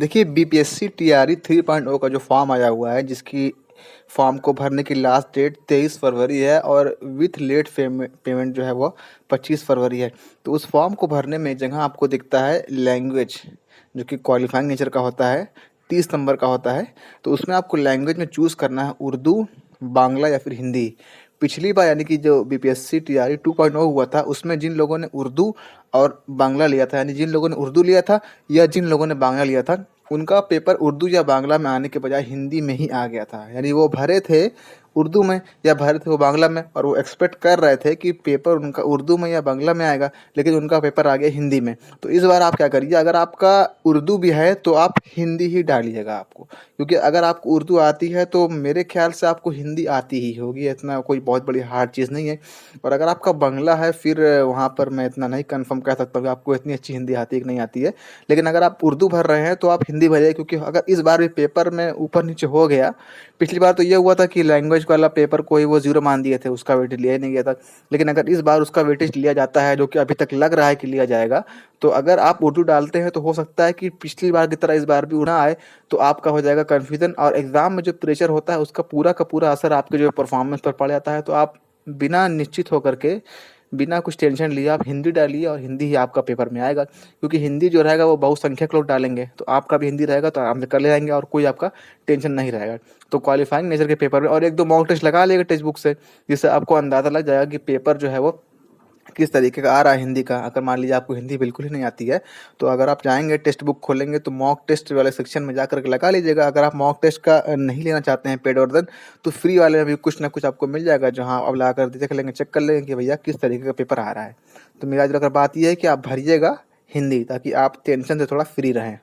देखिए BPSC TRE 3.0 का जो फॉर्म आया हुआ है, जिसकी फॉर्म को भरने की लास्ट डेट 23 फरवरी है और विथ लेट पेमेंट जो है वो 25 फरवरी है। तो उस फॉर्म को भरने में जहाँ आपको दिखता है लैंग्वेज, जो कि क्वालिफाइंग नेचर का होता है, 30 नंबर का होता है। तो उसमें आपको लैंग्वेज में चूज़ करना है उर्दू, बांग्ला या फिर हिंदी। पिछली बार यानी कि जो बीपीएससी टीआरई 2.0 हुआ था, उसमें जिन लोगों ने उर्दू और बांग्ला लिया था, यानी जिन लोगों ने उर्दू लिया था या जिन लोगों ने बांग्ला लिया था, उनका पेपर उर्दू या बांग्ला में आने के बजाय हिंदी में ही आ गया था। यानी वो भरे थे उर्दू में या भरे थे वो बांग्ला में, और वो एक्सपेक्ट कर रहे थे कि पेपर उनका उर्दू में या बांग्ला में आएगा, लेकिन उनका पेपर आ गया हिंदी में। तो इस बार आप क्या करिए, अगर आपका उर्दू भी है तो आप हिंदी ही डालिएगा आपको, क्योंकि अगर आपको उर्दू आती है तो मेरे ख्याल से आपको हिंदी आती ही होगी, इतना कोई बहुत बड़ी हार्ड चीज़ नहीं है। और अगर आपका बांग्ला है फिर वहाँ पर मैं इतना नहीं कंफर्म कह सकता कि आपको इतनी अच्छी हिंदी आती है कि नहीं आती है। लेकिन अगर आप उर्दू भर रहे हैं तो आप हिंदी भरिए, क्योंकि अगर इस बार भी पेपर में ऊपर नीचे हो गया, पिछली बार तो ये हुआ था कि लैंग्वेज वाला पेपर को ही वो 0 मान दिए थे, उसका वेटेज लिया ही नहीं गया था। लेकिन अगर इस बार उसका वेटेज लिया जाता है, जो कि अभी तक लग रहा है कि लिया जाएगा, तो अगर आप उर्दू डालते हैं तो हो सकता है कि पिछली बार की तरह इस बार भी ना आए, तो आपका हो जाएगा कन्फ्यूज़न, और एग्ज़ाम में जो प्रेशर होता है उसका पूरा का पूरा असर आपके जो परफॉर्मेंस पर पड़ जाता है। तो आप बिना निश्चित होकर के, बिना कुछ टेंशन लिए आप हिंदी डालिए, और हिंदी ही आपका पेपर में आएगा, क्योंकि हिंदी जो रहेगा वो बहुसंख्यक लोग डालेंगे, तो आपका भी हिंदी रहेगा तो आराम से कर ले जाएंगे और कोई आपका टेंशन नहीं रहेगा। तो क्वालिफाइंग नेचर के पेपर में और एक दो मॉक टेस्ट लगा लेगा टेक्स्ट बुक से, जिससे आपको अंदाज़ा लग जाएगा कि पेपर जो है वो किस तरीके का आ रहा है हिंदी का। अगर मान लीजिए आपको हिंदी बिल्कुल ही नहीं आती है, तो अगर आप जाएँगे टेक्स्ट बुक खोलेंगे तो मॉक टेस्ट वाले सेक्शन में जाकर के लगा लीजिएगा। अगर आप मॉक टेस्ट का नहीं लेना चाहते हैं पेड वर्ज़न, तो फ्री वाले में भी कुछ ना कुछ आपको मिल जाएगा, जहाँ आप लाकर देख लेंगे, चेक कर लेंगे कि भैया किस तरीके का पेपर आ रहा है। तो मेरा ज़्यादातर बात ये है कि आप भरिएगा हिंदी, ताकि आप टेंशन से थोड़ा फ्री रहें।